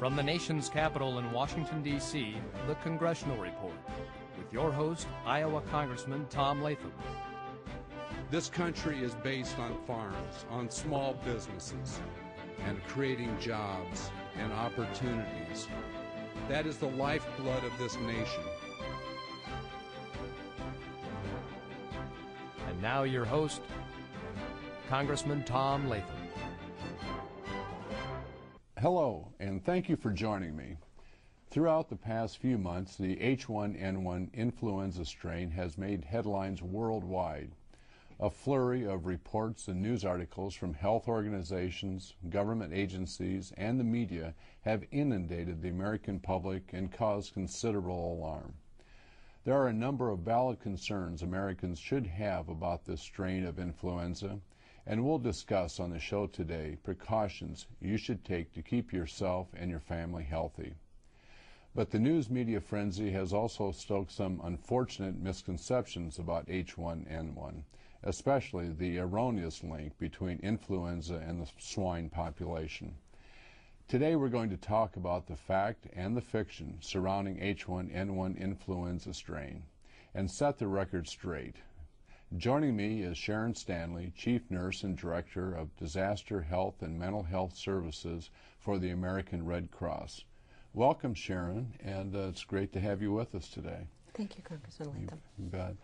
From the nation's capital in Washington, D.C., the Congressional Report, with your host, Iowa Congressman Tom Latham. This country is based on farms, on small businesses, and creating jobs and opportunities. That is the lifeblood of this nation. And now your host, Congressman Tom Latham. Hello, and thank you for joining me. Throughout the past few months, the H1N1 influenza strain has made headlines worldwide. A flurry of reports and news articles from health organizations, government agencies, and the media have inundated the American public and caused considerable alarm. There are a number of valid concerns Americans should have about this strain of influenza, and we'll discuss on the show today precautions you should take to keep yourself and your family healthy. But the news media frenzy has also stoked some unfortunate misconceptions about H1N1, especially the erroneous link between influenza and the swine population. Today we're going to talk about the fact and the fiction surrounding H1N1 influenza strain and set the record straight. Joining me is Sharon Stanley, Chief Nurse and Director of Disaster Health and Mental Health Services for the American Red Cross. Welcome, Sharon, and it's great to have you with us today. Thank you, Congressman Latham. You bet.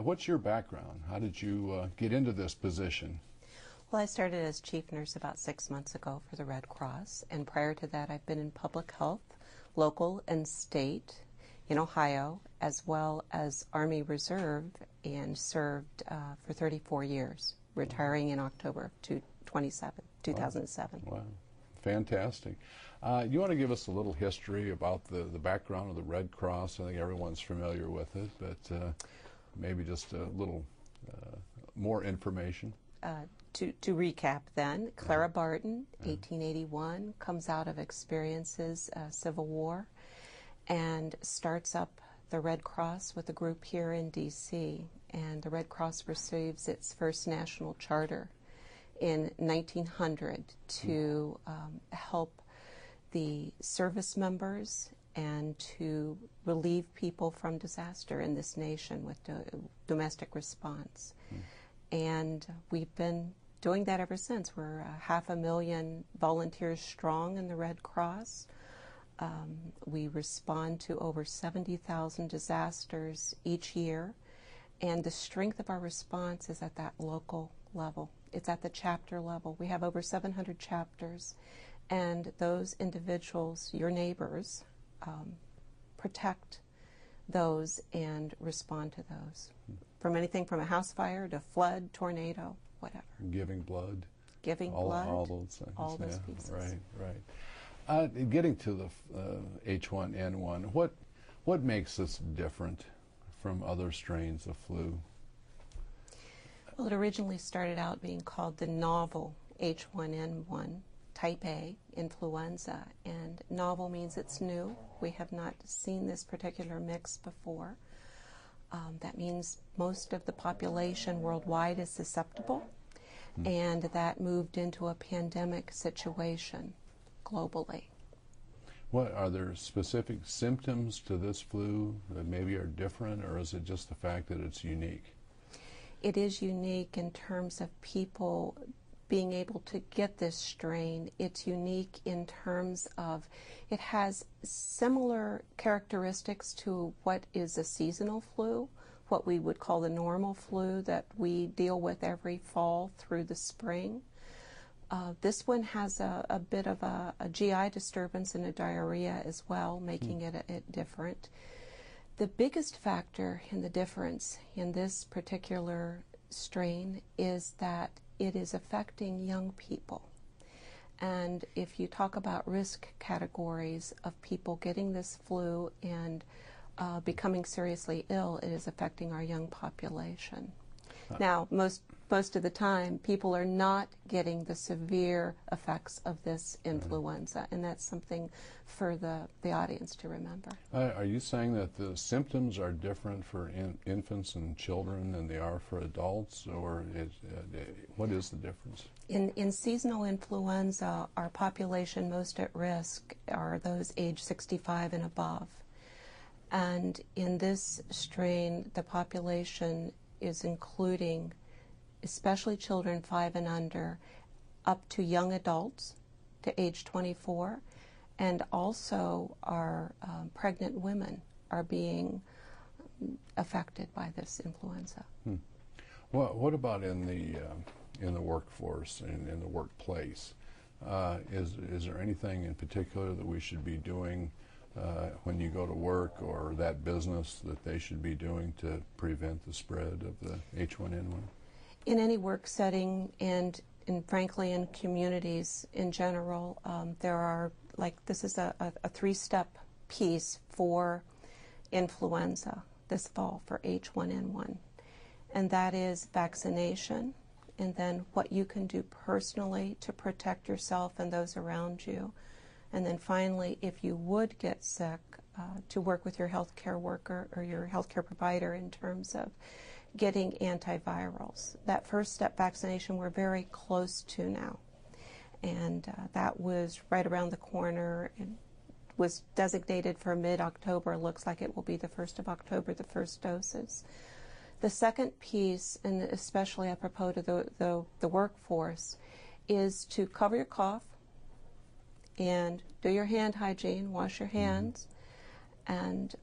What's your background? How did you get into this position? Well, I started as chief nurse about 6 months ago for the Red Cross, and prior to that I've been in public health, local and state, in Ohio, as well as Army Reserve, and served for 34 years, retiring in October of 2007. Wow. Fantastic. You want to give us a little history about the background of the Red Cross? I think everyone's familiar with it, but maybe just a little more information. To recap then, Clara Barton, 1881, comes out of experiences, Civil War, and starts up the Red Cross with a group here in D.C., and the Red Cross receives its first national charter in 1900 to help the service members and to relieve people from disaster in this nation with domestic response. And we've been doing that ever since. We're 500,000 volunteers strong in the Red Cross. We respond to over 70,000 disasters each year, and the strength of our response is at that local level. It's at the chapter level. We have over 700 chapters, and those individuals, your neighbors, protect those and respond to those. From anything from a house fire to flood, tornado, whatever. Giving blood. All those things. All those pieces. Right. Getting to the H1N1, what makes this different from other strains of flu? Well, it originally started out being called the novel H1N1 type A influenza, and novel means it's new. We have not seen this particular mix before. That means most of the population worldwide is susceptible, and that moved into a pandemic situation globally. What are there specific symptoms to this flu that maybe are different, or is it just the fact that it's unique? It is unique in terms of people being able to get this strain. It's unique in terms of it has similar characteristics to what is a seasonal flu, what we would call the normal flu that we deal with every fall through the spring. This one has a bit of a GI disturbance and a diarrhea as well, making it different. The biggest factor in the difference in this particular strain is that it is affecting young people. And if you talk about risk categories of people getting this flu and becoming seriously ill, it is affecting our young population. Now, most most of the time, people are not getting the severe effects of this influenza, and that's something for the audience to remember. Are you saying that the symptoms are different for infants and children than they are for adults, or what is the difference? In seasonal influenza, our population most at risk are those age 65 and above. And in this strain, the population is including especially children 5 and under, up to young adults to age 24, and also our pregnant women are being affected by this influenza. Well, what about in the workforce and in the workplace? Is there anything in particular that we should be doing when you go to work, or that business that they should be doing to prevent the spread of the H1N1? In any work setting and frankly in communities in general, there are, this is a 3-step piece for influenza this fall for H1N1. And that is vaccination, and then what you can do personally to protect yourself and those around you. And then finally, if you would get sick, to work with your healthcare worker or your healthcare provider in terms of getting antivirals. That first step, vaccination, we're very close to now. And that was right around the corner. It was designated for mid-October. Looks like it will be the 1st of October, the first doses. The second piece, and especially apropos to the workforce, is to cover your cough and do your hand hygiene, wash your hands, and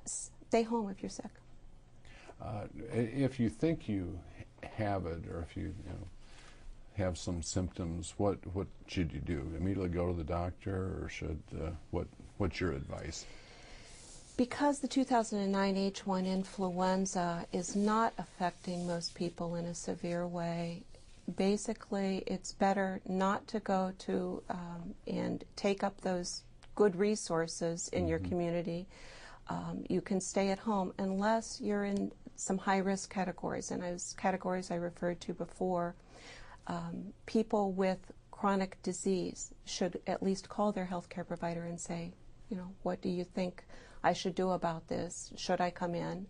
stay home if you're sick. If you think you have it, or if you have some symptoms, what should you do? Immediately go to the doctor, or should what's your advice? Because the 2009 H1 influenza is not affecting most people in a severe way, basically it's better not to go to and take up those good resources in your community. You can stay at home unless you're in some high-risk categories, and those categories I referred to before. People with chronic disease should at least call their healthcare provider and say, what do you think I should do about this? Should I come in?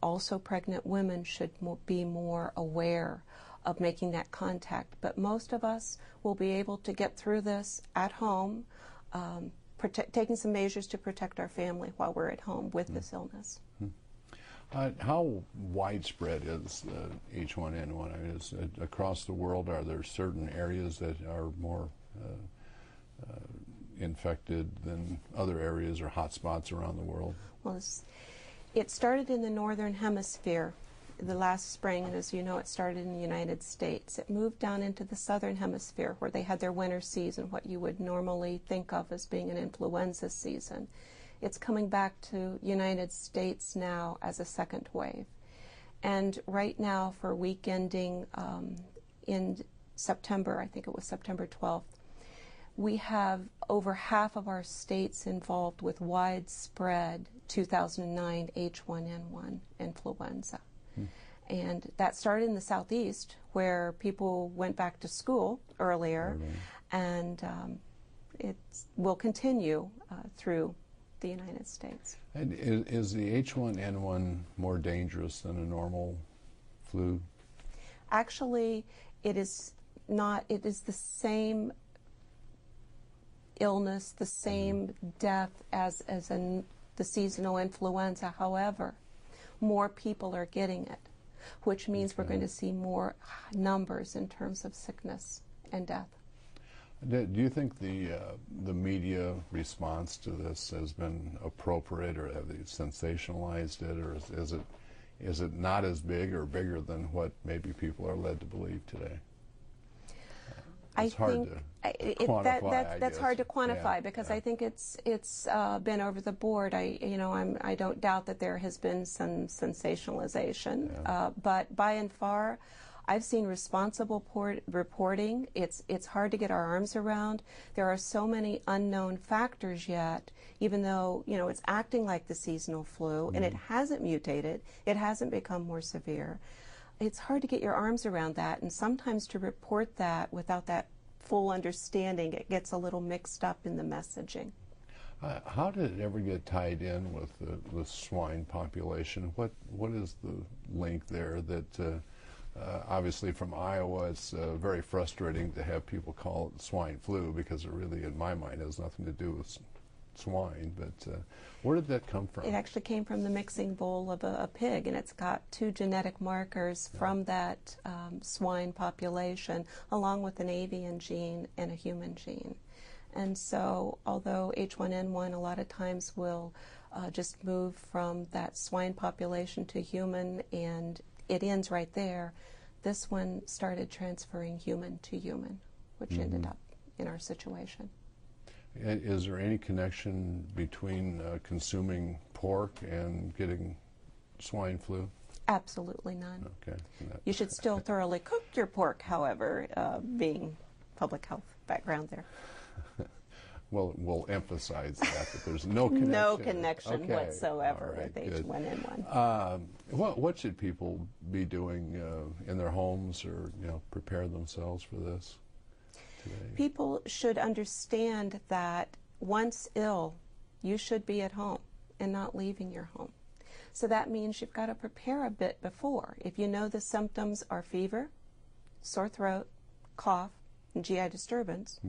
Also, pregnant women should be more aware of making that contact. But most of us will be able to get through this at home, taking some measures to protect our family while we're at home with this illness. How widespread is H1N1? I mean, across the world, are there certain areas that are more infected than other areas, or hot spots around the world? Well, it started in the northern hemisphere the last spring, and as you know, it started in the United States. It moved down into the southern hemisphere where they had their winter season, what you would normally think of as being an influenza season. It's coming back to United States now as a second wave. And right now, for week ending in September, I think it was September 12th, we have over half of our states involved with widespread 2009 H1N1 influenza. And that started in the southeast, where people went back to school earlier, and it will continue through the United States. And is the H1N1 more dangerous than a normal flu? Actually, it is not. It is the same illness, the same death as the seasonal influenza. However, more people are getting it, which means we're going to see more numbers in terms of sickness and death. Do you think the media response to this has been appropriate, or have they sensationalized it, or is it not as big or bigger than what maybe people are led to believe today? It's hard to quantify. That's hard to quantify, because I think it's been over the board. I don't doubt that there has been some sensationalization, but by and far, I've seen responsible reporting. It's hard to get our arms around. There are so many unknown factors yet, even though, you know, it's acting like the seasonal flu and it hasn't mutated, it hasn't become more severe. It's hard to get your arms around that, and sometimes to report that without that full understanding, it gets a little mixed up in the messaging. How did it ever get tied in with the swine population? What is the link there that obviously from Iowa it's very frustrating to have people call it swine flu because it really, in my mind, has nothing to do with swine, but where did that come from? It actually came from the mixing bowl of a pig, and it's got 2 genetic markers from that swine population, along with an avian gene and a human gene. And so, although H1N1 a lot of times will just move from that swine population to human, and it ends right there, this one started transferring human to human, which ended up in our situation. Is there any connection between consuming pork and getting swine flu? Absolutely none. Okay. You should still thoroughly cook your pork, however, being public health background there. Well, we'll emphasize that there's no connection. No connection okay. whatsoever Right, with H1N1. What should people be doing in their homes, or prepare themselves for this today? People should understand that once ill, you should be at home and not leaving your home. So that means you've got to prepare a bit before. If you know the symptoms are fever, sore throat, cough, and GI disturbance,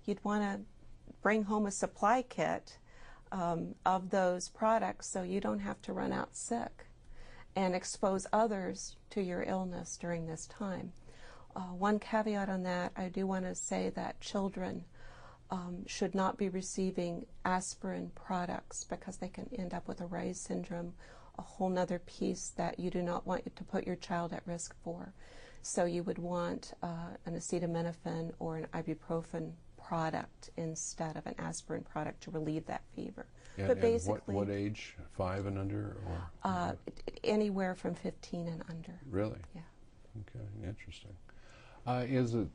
you'd want to bring home a supply kit of those products so you don't have to run out sick and expose others to your illness during this time. One caveat on that, I do want to say that children should not be receiving aspirin products because they can end up with a Reye syndrome, a whole nother piece that you do not want to put your child at risk for. So you would want an acetaminophen or an ibuprofen product instead of an aspirin product to relieve that fever. But basically, what age? 5 and under, or anywhere from 15 and under. Really? Yeah. Okay, interesting. Is it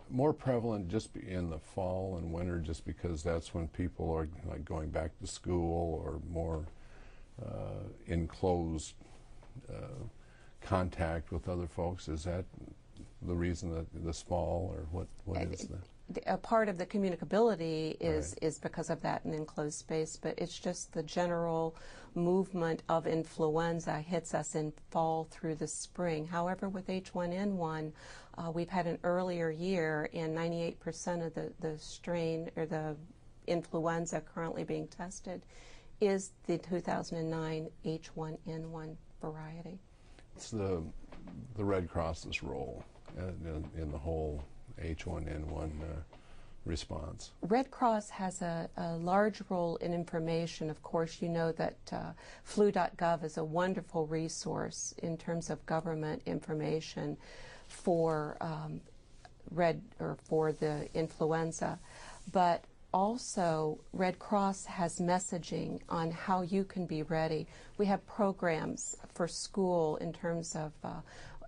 more prevalent just in the fall and winter, just because that's when people are like going back to school or more enclosed contact with other folks? Is that the reason that this fall, or what is that? A part of the communicability is because of that in enclosed space, but it's just the general movement of influenza hits us in fall through the spring. However, with H1N1, we've had an earlier year, and 98% of the strain or the influenza currently being tested is the 2009 H1N1 variety. It's the Red Cross's role in the whole H1N1 response. Red Cross has a large role in information. Of course, you know that flu.gov is a wonderful resource in terms of government information for for the influenza, but also Red Cross has messaging on how you can be ready. We have programs for school in terms of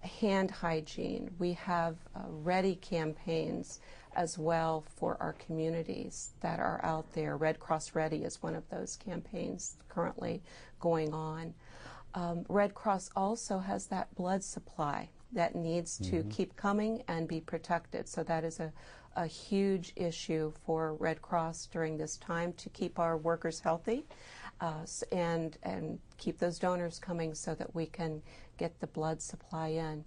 hand hygiene. We have ready campaigns as well for our communities that are out there. Red Cross Ready is one of those campaigns currently going on. Red Cross also has that blood supply that needs to keep coming and be protected. So that is a huge issue for Red Cross during this time, to keep our workers healthy and keep those donors coming so that we can get the blood supply in.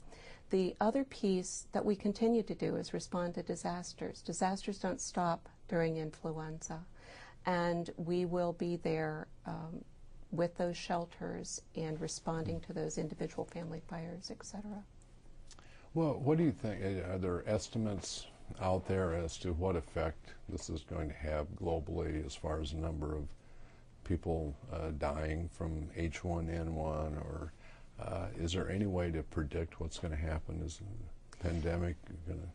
The other piece that we continue to do is respond to disasters. Disasters don't stop during influenza, and we will be there with those shelters and responding to those individual family fires, etc. Well, what do you think? Are there estimates out there as to what effect this is going to have globally as far as the number of people dying from H1N1, or is there any way to predict what's going to happen? Is the pandemic going to...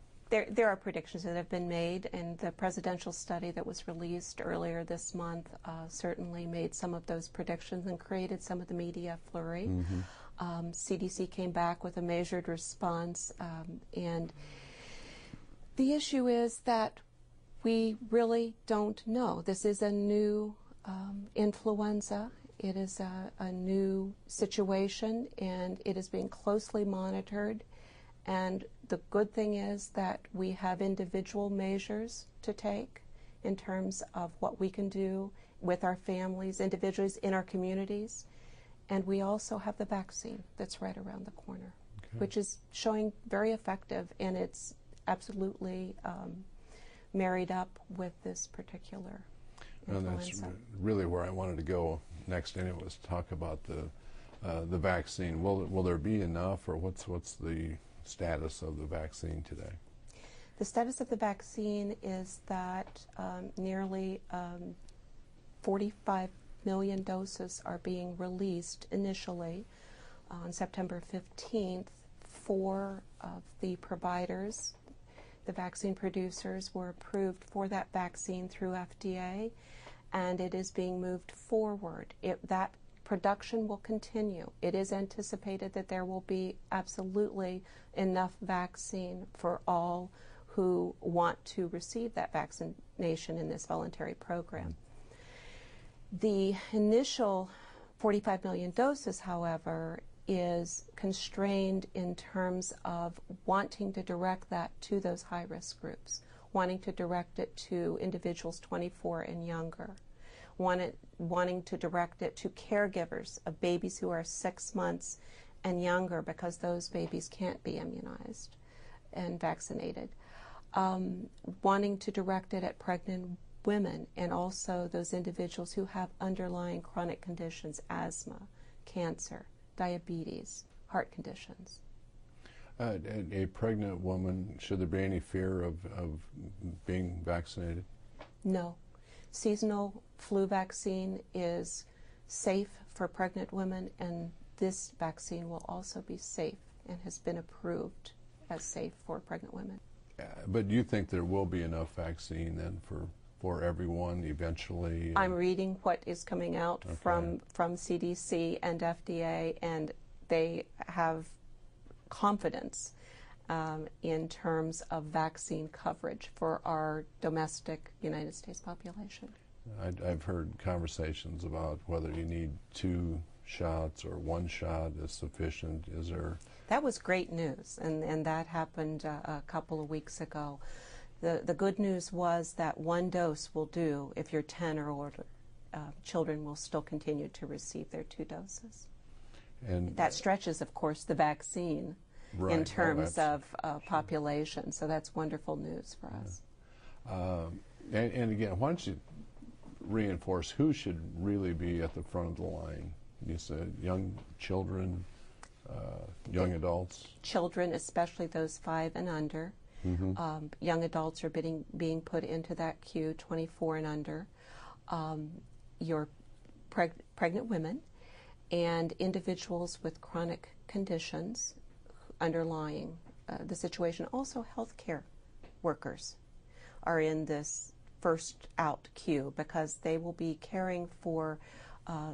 There are predictions that have been made, and the presidential study that was released earlier this month certainly made some of those predictions and created some of the media flurry. CDC came back with a measured response, and the issue is that we really don't know. This is a new influenza. It is a new situation, and it is being closely monitored. And the good thing is that we have individual measures to take in terms of what we can do with our families, individuals in our communities. And we also have the vaccine that's right around the corner, which is showing very effective, and it's absolutely married up with this particular influenza. And that's really where I wanted to go next, and it was talk about the vaccine. Will there be enough, or what's the status of the vaccine today? The status of the vaccine is that nearly 45 million doses are being released initially on September 15th. 4 of the providers, the vaccine producers, were approved for that vaccine through FDA, and it is being moved forward. That production will continue. It is anticipated that there will be absolutely enough vaccine for all who want to receive that vaccination in this voluntary program. The initial 45 million doses, however, is constrained in terms of wanting to direct that to those high-risk groups, wanting to direct it to individuals 24 and younger, wanting to direct it to caregivers of babies who are 6 months and younger, because those babies can't be immunized and vaccinated, wanting to direct it at pregnant women and also those individuals who have underlying chronic conditions, asthma, cancer, diabetes, heart conditions. A pregnant woman, should there be any fear of being vaccinated? No. Seasonal flu vaccine is safe for pregnant women, and this vaccine will also be safe and has been approved as safe for pregnant women. But do you think there will be enough vaccine then for everyone eventually? I'm reading what is coming out from CDC and FDA, and they have confidence in terms of vaccine coverage for our domestic United States population. I've heard conversations about whether you need 2 shots or 1 shot is sufficient. Is there? That was great news, and that happened a couple of weeks ago. The good news was that 1 dose will do if you're 10 or older. Children will still continue to receive their 2 doses. And that stretches, of course, the vaccine in terms of population. So that's wonderful news for us. And again, why don't you reinforce who should really be at the front of the line? You said young children, young adults. Children, especially those 5 and under. Mm-hmm. Young adults are being put into that queue, 24 and under. Your pregnant women and individuals with chronic conditions underlying the situation. Also, healthcare workers are in this first out queue because they will be caring for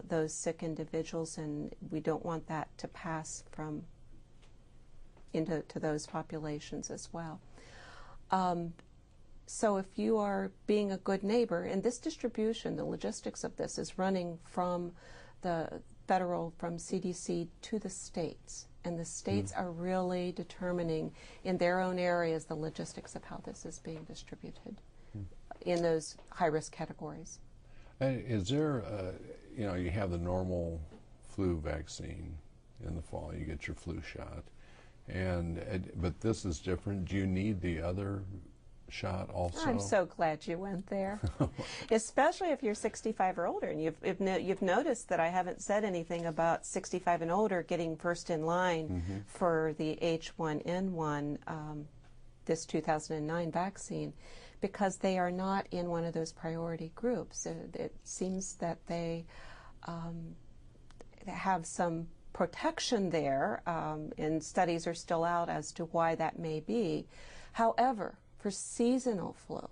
those sick individuals, and we don't want that to pass into those populations as well. So if you are being a good neighbor, and this distribution, the logistics of this is running from the federal, from CDC to the states, and the states are really determining in their own areas the logistics of how this is being distributed in those high-risk categories. Is there, you have the normal flu vaccine in the fall, you get your flu shot, but this is different. Do you need the other shot also? I'm so glad you went there, especially if you're 65 or older. And you've noticed that I haven't said anything about 65 and older getting first in line for the H1N1, this 2009 vaccine, because they are not in one of those priority groups. It seems that they have some protection there, and studies are still out as to why that may be. However, for seasonal flu,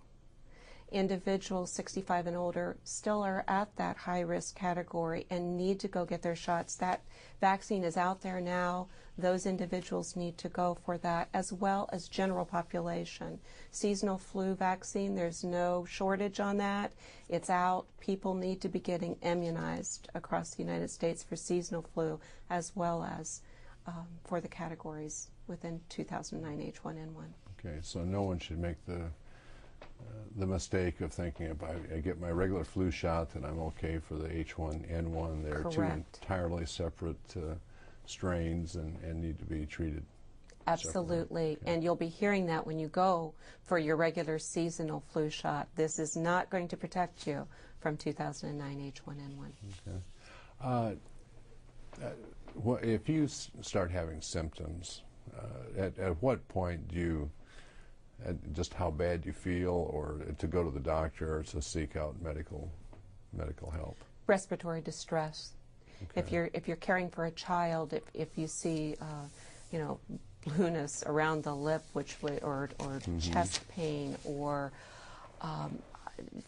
individuals 65 and older still are at that high-risk category and need to go get their shots. That vaccine is out there now. Those individuals need to go for that, as well as general population. Seasonal flu vaccine, there's no shortage on that. It's out. People need to be getting immunized across the United States for seasonal flu, as well as for the categories within 2009 H1N1. Okay, so no one should make the mistake of thinking if I get my regular flu shot that I'm okay for the H1N1. They're Correct. two entirely separate strains and need to be treated Absolutely, separately. Okay. and you'll be hearing that when you go for your regular seasonal flu shot. This is not going to protect you from 2009 H1N1. Okay. If you start having symptoms, at what point do you, just how bad you feel, or to go to the doctor, or to seek out medical help? Respiratory distress. Okay. If you're caring for a child, if you see blueness around the lip, or chest pain, or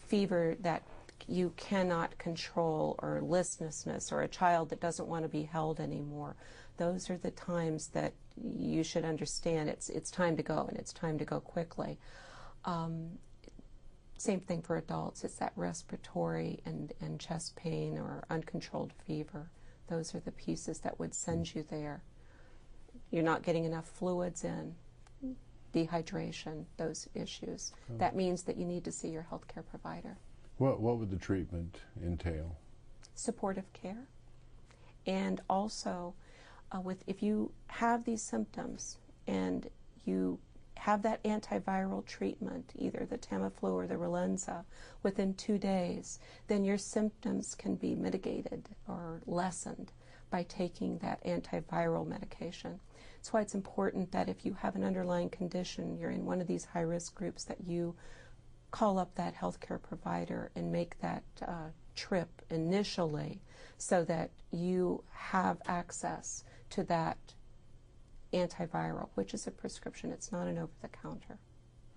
fever that you cannot control, or listlessness, or a child that doesn't want to be held anymore, those are the times that you should understand it's time to go, and it's time to go quickly. Same thing for adults. It's that respiratory and chest pain or uncontrolled fever. Those are the pieces that would send you there. You're not getting enough fluids in, dehydration, those issues. Oh. That means that you need to see your healthcare provider. What would the treatment entail? Supportive care. And also, if you have these symptoms and you have that antiviral treatment, either the Tamiflu or the Relenza, within 2 days, then your symptoms can be mitigated or lessened by taking that antiviral medication. That's why it's important that if you have an underlying condition, you're in one of these high-risk groups, that you call up that healthcare provider and make that trip initially, so that you have access to that antiviral, which is a prescription. It's not an over-the-counter.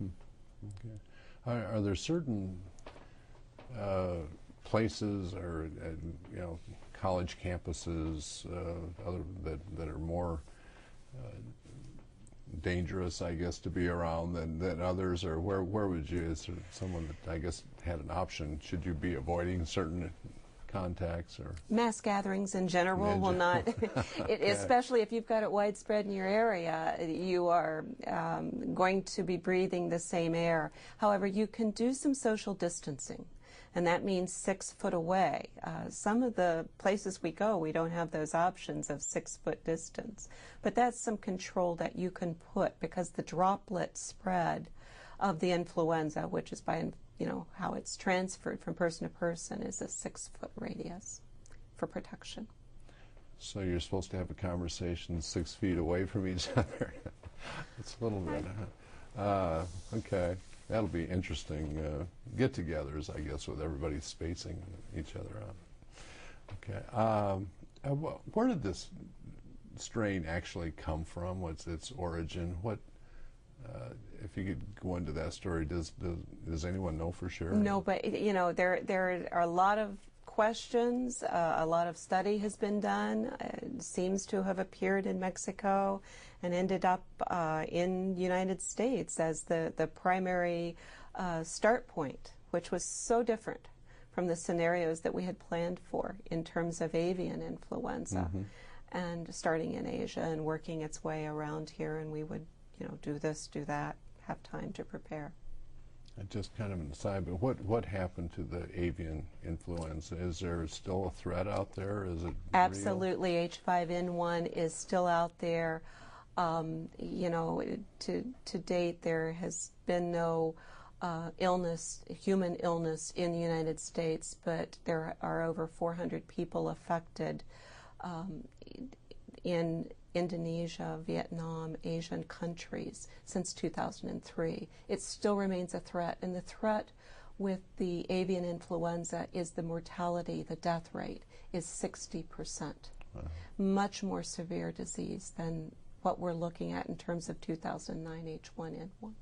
Okay. Are there certain places or college campuses that are more dangerous, I guess, to be around than others, or where would you, is there someone that I guess had an option, should you be avoiding certain contacts? Or mass gatherings in general will not, especially if you've got it widespread in your area, you are going to be breathing the same air. However, you can do some social distancing, and that means 6 foot away. Some of the places we go, we don't have those options of 6 foot distance, but that's some control that you can put, because the droplet spread of the influenza, which is by how it's transferred from person to person, is a 6 foot radius for protection. So you're supposed to have a conversation 6 feet away from each other. It's a little bit, okay. That'll be interesting get-togethers, I guess, with everybody spacing each other out. Okay. Where did this strain actually come from? What's its origin? If you could go into that story, does anyone know for sure? No, but there are a lot of questions. A lot of study has been done. It seems to have appeared in Mexico and ended up in the United States as the primary start point, which was so different from the scenarios that we had planned for in terms of avian influenza, and starting in Asia and working its way around here, and we would do this, do that, have time to prepare. Just kind of an aside, but what happened to the avian influenza? Is there still a threat out there? Is it absolutely real? H5N1 is still out there. To date, there has been no human illness in the United States, but there are over 400 people affected in Indonesia, Vietnam, Asian countries since 2003. It still remains a threat, and the threat with the avian influenza is the mortality, the death rate is 60%. Wow. Much more severe disease than what we're looking at in terms of 2009 H1N1.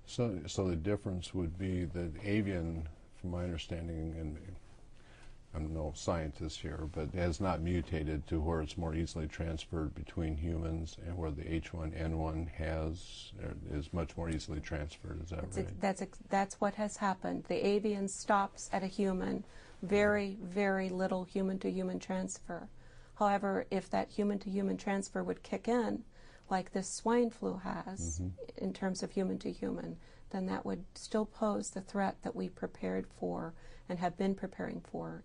So the difference would be that avian, from my understanding, and I'm no scientist here, but has not mutated to where it's more easily transferred between humans, and where the H1N1 is much more easily transferred. Is that right? That's what has happened. The avian stops at a human. Very, very little human-to-human transfer. However, if that human-to-human transfer would kick in, like this swine flu has, in terms of human-to-human, then that would still pose the threat that we prepared for and have been preparing for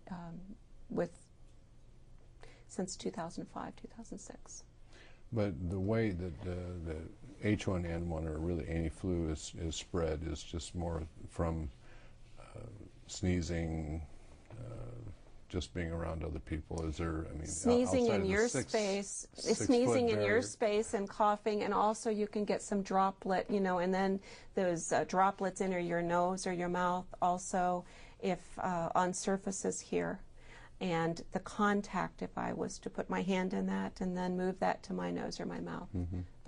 since 2005, 2006. But the way that the H1N1, or really any flu, is spread is just more from sneezing, just being around other people. Is there, I mean, sneezing in your space, sneezing in your space and coughing, and also you can get some droplet, and then those droplets enter your nose or your mouth also if on surfaces here. And the contact, if I was to put my hand in that and then move that to my nose or my mouth,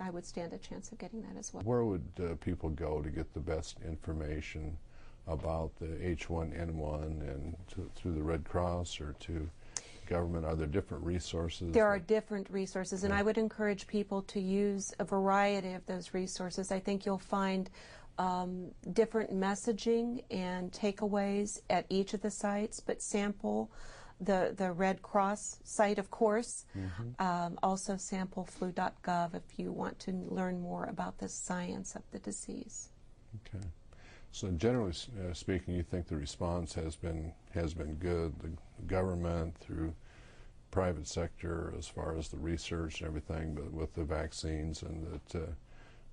I would stand a chance of getting that as well. Where would people go to get the best information about the H1N1, and through the Red Cross or to government? Are there different resources? There are different resources, and I would encourage people to use a variety of those resources. I think you'll find different messaging and takeaways at each of the sites, but sample the Red Cross site, of course. Also sample flu.gov if you want to learn more about the science of the disease. Okay. So generally speaking, you think the response has been good, the government through private sector as far as the research and everything, but with the vaccines, and that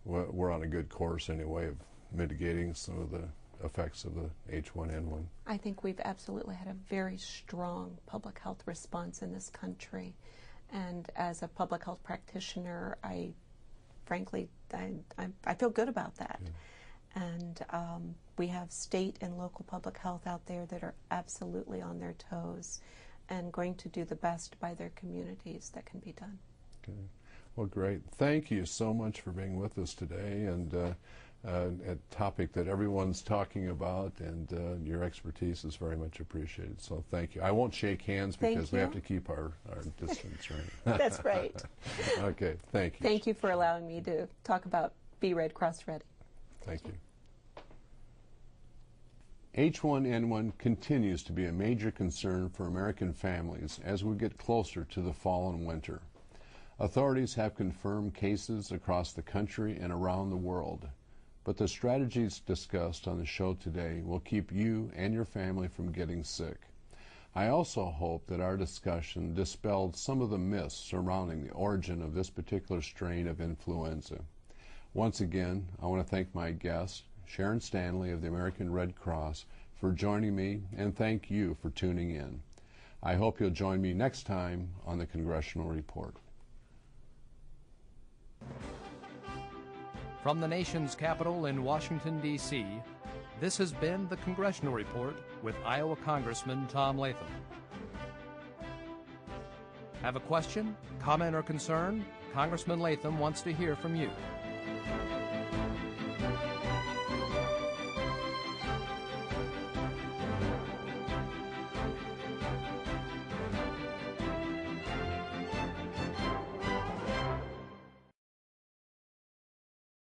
we're on a good course anyway of mitigating some of the effects of the H1N1? I think we've absolutely had a very strong public health response in this country, and as a public health practitioner, I feel good about that. Yeah. And we have state and local public health out there that are absolutely on their toes and going to do the best by their communities that can be done. Okay. Well, great. Thank you so much for being with us today, and a topic that everyone's talking about, and your expertise is very much appreciated. So thank you. I won't shake hands because we have to keep our distance, right? That's right. Okay. Thank you. Thank you for allowing me to talk about Be Red Cross Ready. Thank you. H1N1 continues to be a major concern for American families as we get closer to the fall and winter. Authorities have confirmed cases across the country and around the world, but the strategies discussed on the show today will keep you and your family from getting sick. I also hope that our discussion dispelled some of the myths surrounding the origin of this particular strain of influenza. Once again, I want to thank my guest, Sharon Stanley of the American Red Cross, for joining me, and thank you for tuning in. I hope you'll join me next time on the Congressional Report. From the nation's capital in Washington, D.C., this has been the Congressional Report with Iowa Congressman Tom Latham. Have a question, comment, or concern? Congressman Latham wants to hear from you.